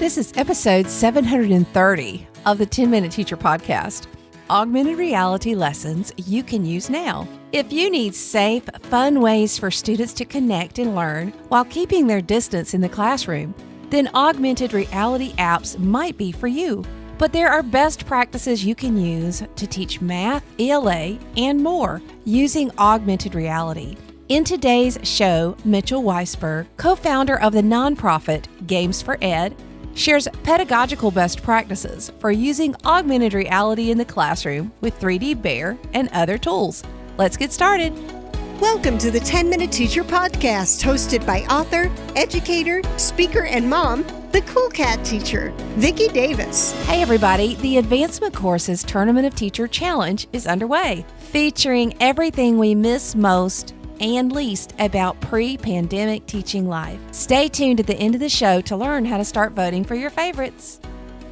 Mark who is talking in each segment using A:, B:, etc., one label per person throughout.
A: This is episode 730 of the 10-Minute Teacher Podcast. Augmented reality lessons you can use now. If you need safe, fun ways for students to connect and learn while keeping their distance in the classroom, then augmented reality apps might be for you. But there are best practices you can use to teach math, ELA, and more using augmented reality. In today's show, Mitchell Weisburg, co-founder of the nonprofit Games for Ed, shares pedagogical best practices for using augmented reality in the classroom with 3D Bear and other tools. Let's get started.
B: Welcome to the 10-Minute Teacher Podcast, hosted by author, educator, speaker, and mom, the Cool Cat teacher, Vicki Davis.
A: Hey everybody, the Advancement Courses Tournament of Teacher Challenge is underway, featuring everything we miss most and least about pre-pandemic teaching life. Stay tuned at the end of the show to learn how to start voting for your favorites.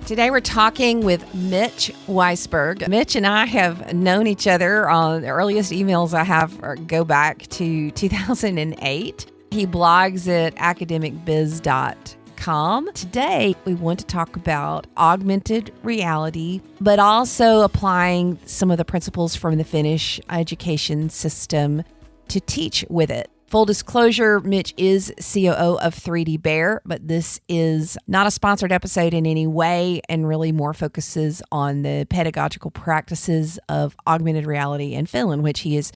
A: Today we're talking with Mitch Weisberg. Mitch and I have known each other on the earliest emails I have go back to 2008. He blogs at academicbiz.com. Today we want to talk about augmented reality, but also applying some of the principles from the Finnish education system to teach with it. Full disclosure, Mitch is COO of 3D Bear, but this is not a sponsored episode in any way and really more focuses on the pedagogical practices of augmented reality in Finland, which he is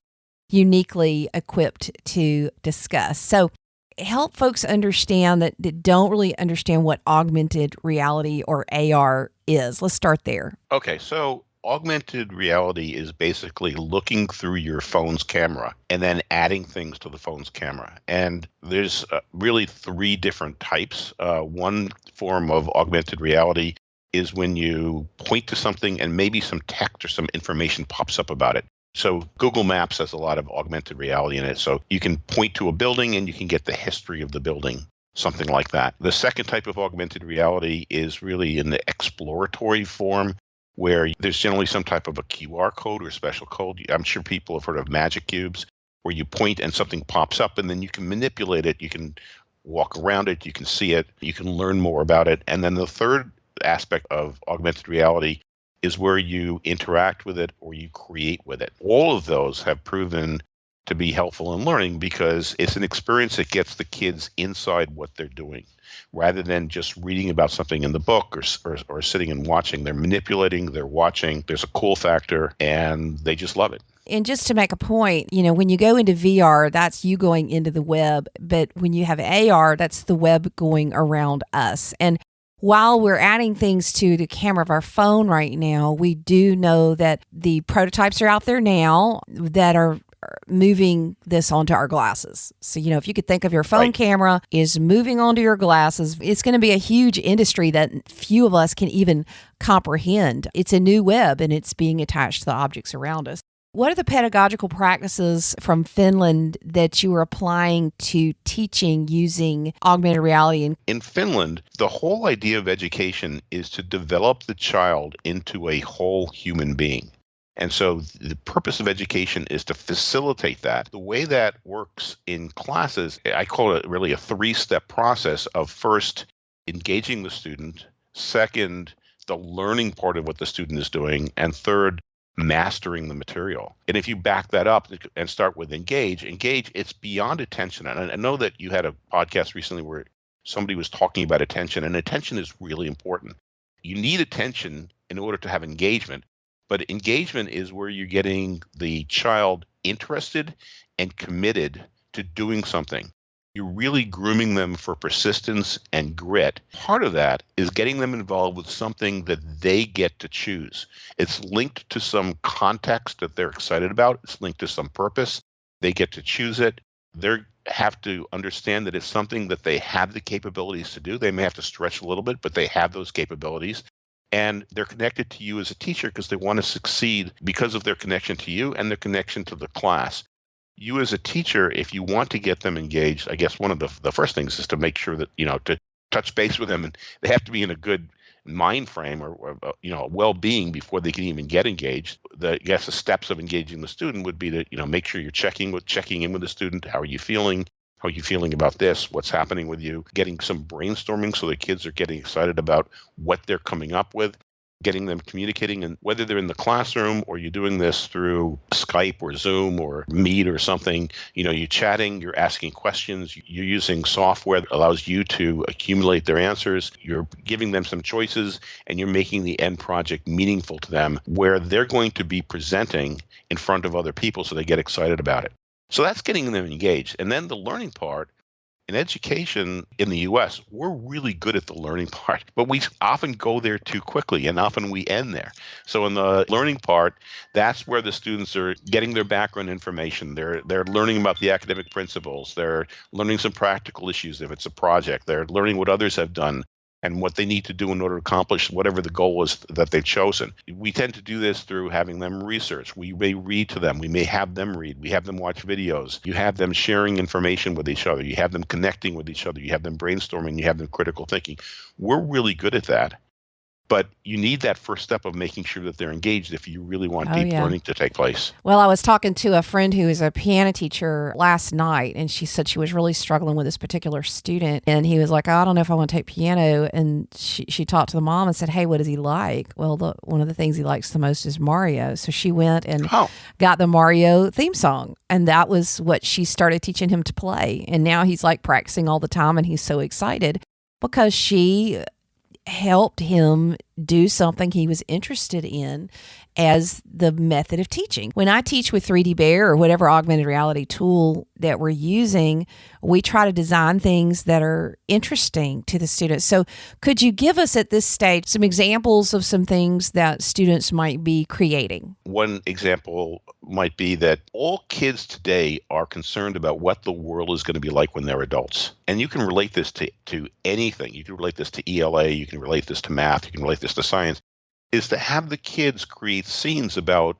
A: uniquely equipped to discuss. So help folks understand that don't really understand what augmented reality or AR is. Let's start there.
C: Okay, so augmented reality is basically looking through your phone's camera and then adding things to the phone's camera. And there's really three different types. One form of augmented reality is when you point to something and maybe some text or some information pops up about it. So Google Maps has a lot of augmented reality in it. So you can point to a building and you can get the history of the building, something like that. The second type of augmented reality is really in the exploratory form, where there's generally some type of a QR code or special code. I'm sure people have heard of magic cubes, where you point and something pops up and then you can manipulate it. You can walk around it. You can see it. You can learn more about it. And then the third aspect of augmented reality is where you interact with it or you create with it. All of those have proven to be helpful in learning because it's an experience that gets the kids inside what they're doing, rather than just reading about something in the book or sitting and watching. They're manipulating, they're watching, there's a cool factor, and they just love it.
A: And just to make a point, when you go into VR, that's you going into the web. But when you have AR, that's the web going around us. And while we're adding things to the camera of our phone right now, we do know that the prototypes are out there now that are moving this onto our glasses. So, if you could think of your phone camera is moving onto your glasses, it's going to be a huge industry that few of us can even comprehend. It's a new web and it's being attached to the objects around us. What are the pedagogical practices from Finland that you are applying to teaching using augmented reality?
C: In Finland, the whole idea of education is to develop the child into a whole human being. And so the purpose of education is to facilitate that. The way that works in classes, I call it really a three-step process of first engaging the student, second, the learning part of what the student is doing, and third, mastering the material. And if you back that up and start with engage, it's beyond attention. And I know that you had a podcast recently where somebody was talking about attention, and attention is really important. You need attention in order to have engagement. But engagement is where you're getting the child interested and committed to doing something. You're really grooming them for persistence and grit. Part of that is getting them involved with something that they get to choose. It's linked to some context that they're excited about. It's linked to some purpose. They get to choose it. They have to understand that it's something that they have the capabilities to do. They may have to stretch a little bit, but they have those capabilities. And they're connected to you as a teacher because they want to succeed because of their connection to you and their connection to the class. You as a teacher, if you want to get them engaged, I guess one of the first things is to make sure that, to touch base with them, and they have to be in a good mind frame or well-being before they can even get engaged. The steps of engaging the student would be to, make sure you're checking in with the student. How are you feeling? How are you feeling about this? What's happening with you? Getting some brainstorming so the kids are getting excited about what they're coming up with, getting them communicating, and whether they're in the classroom or you're doing this through Skype or Zoom or Meet or something, you're chatting, you're asking questions, you're using software that allows you to accumulate their answers, you're giving them some choices, and you're making the end project meaningful to them where they're going to be presenting in front of other people so they get excited about it. So that's getting them engaged. And then the learning part. In education in the US, we're really good at the learning part, but we often go there too quickly and often we end there. So in the learning part, that's where the students are getting their background information. They're learning about the academic principles. They're learning some practical issues if it's a project. They're learning what others have done and what they need to do in order to accomplish whatever the goal is that they've chosen. We tend to do this through having them research. We may read to them. We may have them read. We have them watch videos. You have them sharing information with each other. You have them connecting with each other. You have them brainstorming. You have them critical thinking. We're really good at that. But you need that first step of making sure that they're engaged if you really want deep learning to take place.
A: Well, I was talking to a friend who is a piano teacher last night, and she said she was really struggling with this particular student. And he was like, I don't know if I want to take piano. And she talked to the mom and said, hey, what does he like? Well, one of the things he likes the most is Mario. So she went and got the Mario theme song. And that was what she started teaching him to play. And now he's like practicing all the time, and he's so excited because she helped him do something he was interested in as the method of teaching. When I teach with 3D Bear or whatever augmented reality tool that we're using, we try to design things that are interesting to the students. So could you give us at this stage some examples of some things that students might be creating?
C: One example might be that all kids today are concerned about what the world is going to be like when they're adults. And you can relate this to anything. You can relate this to ELA, you can relate this to math, you can relate this to science, is to have the kids create scenes about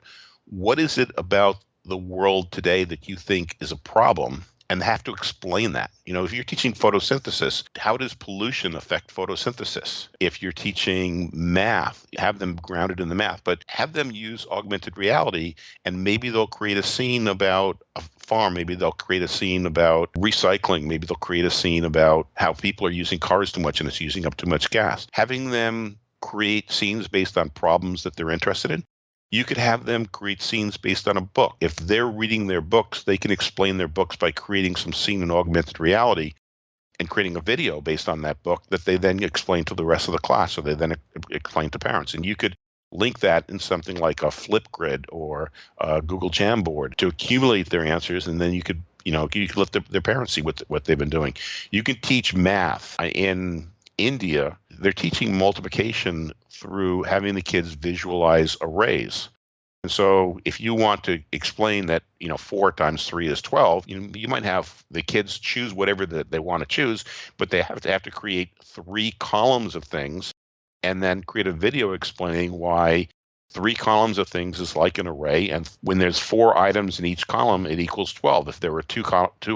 C: what is it about the world today that you think is a problem and have to explain that. If you're teaching photosynthesis, how does pollution affect photosynthesis? If you're teaching math, have them grounded in the math, but have them use augmented reality, and maybe they'll create a scene about a farm. Maybe they'll create a scene about recycling. Maybe they'll create a scene about how people are using cars too much and it's using up too much gas. Having them create scenes based on problems that they're interested in. You could have them create scenes based on a book. If they're reading their books, they can explain their books by creating some scene in augmented reality and creating a video based on that book that they then explain to the rest of the class, or they then explain to parents. And you could link that in something like a Flipgrid or a Google Jamboard to accumulate their answers, and then you could let their parents see what they've been doing. You can teach math. In India, they're teaching multiplication through having the kids visualize arrays. And so if you want to explain that, 4 times 3 is 12, you might have the kids choose whatever that they want to choose, but they have to create 3 columns of things and then create a video explaining why 3 columns of things is like an array, and when there's 4 items in each column, it equals 12. If there were 2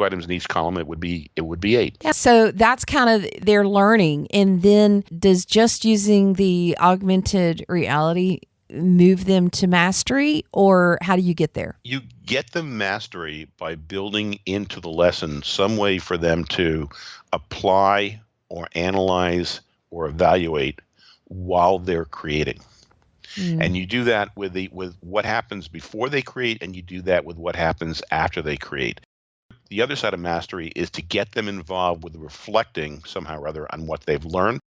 C: items in each column, it would be 8.
A: Yeah, so that's kind of their learning. And then does just using the augmented reality move them to mastery, or how do you get there?
C: You get them mastery by building into the lesson some way for them to apply or analyze or evaluate while they're creating. And you do that with what happens before they create, and you do that with what happens after they create. The other side of mastery is to get them involved with reflecting somehow or other on what they've learned,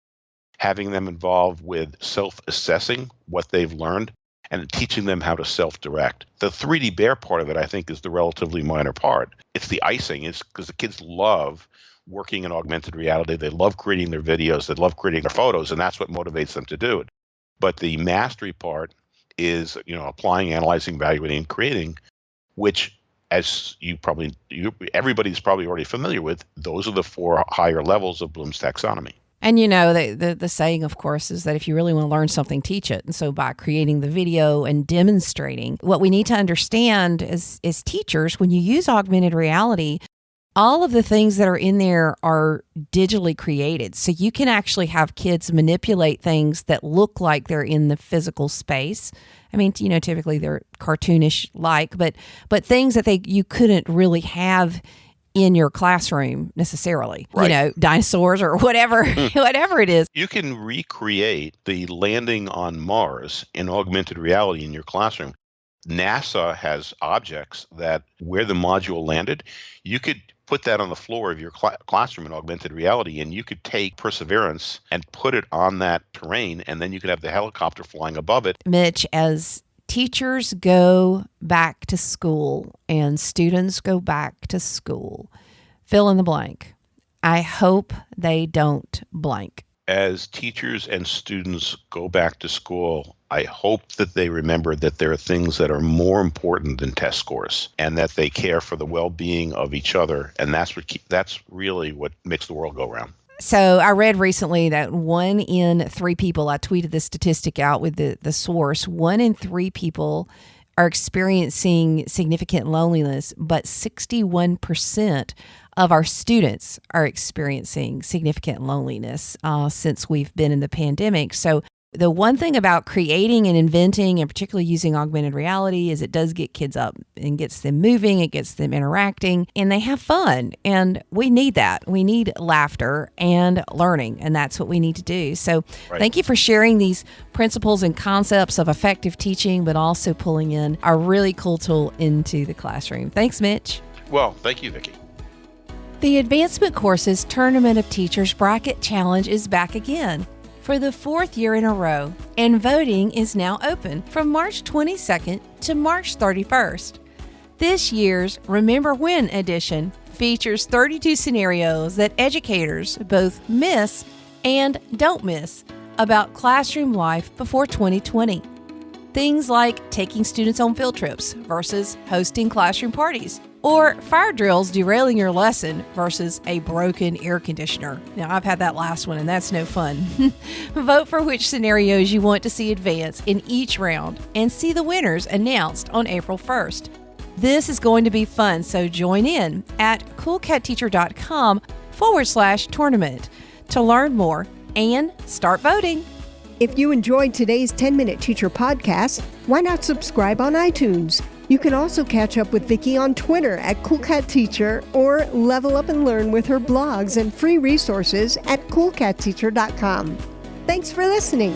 C: having them involved with self-assessing what they've learned, and teaching them how to self-direct. The 3D Bear part of it, I think, is the relatively minor part. It's the icing. It's because the kids love working in augmented reality. They love creating their videos. They love creating their photos, and that's what motivates them to do it. But the mastery part is, applying, analyzing, evaluating, and creating, which, as everybody's probably already familiar with, those are the 4 higher levels of Bloom's taxonomy.
A: And the saying, of course, is that if you really want to learn something, teach it. And so by creating the video and demonstrating, what we need to understand as teachers, when you use augmented reality, all of the things that are in there are digitally created. So you can actually have kids manipulate things that look like they're in the physical space. I mean, typically they're cartoonish like, but things that you couldn't really have in your classroom necessarily.
C: Right.
A: You know, dinosaurs or whatever, whatever it is.
C: You can recreate the landing on Mars in augmented reality in your classroom. NASA has objects that where the module landed, you could put that on the floor of your classroom in augmented reality, and you could take Perseverance and put it on that terrain, and then you could have the helicopter flying above it.
A: Mitch, as teachers go back to school and students go back to school, fill in the blank. I hope they don't blank.
C: As teachers and students go back to school, I hope that they remember that there are things that are more important than test scores, and that they care for the well-being of each other. And that's really what makes the world go round.
A: So I read recently that 1 in 3 people, I tweeted this statistic out with the source, 1 in 3 people are experiencing significant loneliness, but 61% of our students are experiencing significant loneliness since we've been in the pandemic. So the one thing about creating and inventing, and particularly using augmented reality, is it does get kids up and gets them moving, it gets them interacting, and they have fun. And we need that. We need laughter and learning, and that's what we need to do. So Thank you for sharing these principles and concepts of effective teaching, but also pulling in a really cool tool into the classroom. Thanks, Mitch.
C: Well, thank you, Vicki.
A: The Advancement Courses Tournament of Teachers Bracket Challenge is back again for the 4th year in a row, and voting is now open from March 22nd to March 31st. This year's Remember When edition features 32 scenarios that educators both miss and don't miss about classroom life before 2020. Things like taking students on field trips versus hosting classroom parties, or fire drills derailing your lesson versus a broken air conditioner. Now, I've had that last one, and that's no fun. Vote for which scenarios you want to see advance in each round and see the winners announced on April 1st. This is going to be fun, so join in at coolcatteacher.com/tournament to learn more and start voting.
B: If you enjoyed today's 10-Minute Teacher podcast, why not subscribe on iTunes? You can also catch up with Vicki on Twitter at CoolCatTeacher, or level up and learn with her blogs and free resources at coolcatteacher.com. Thanks for listening.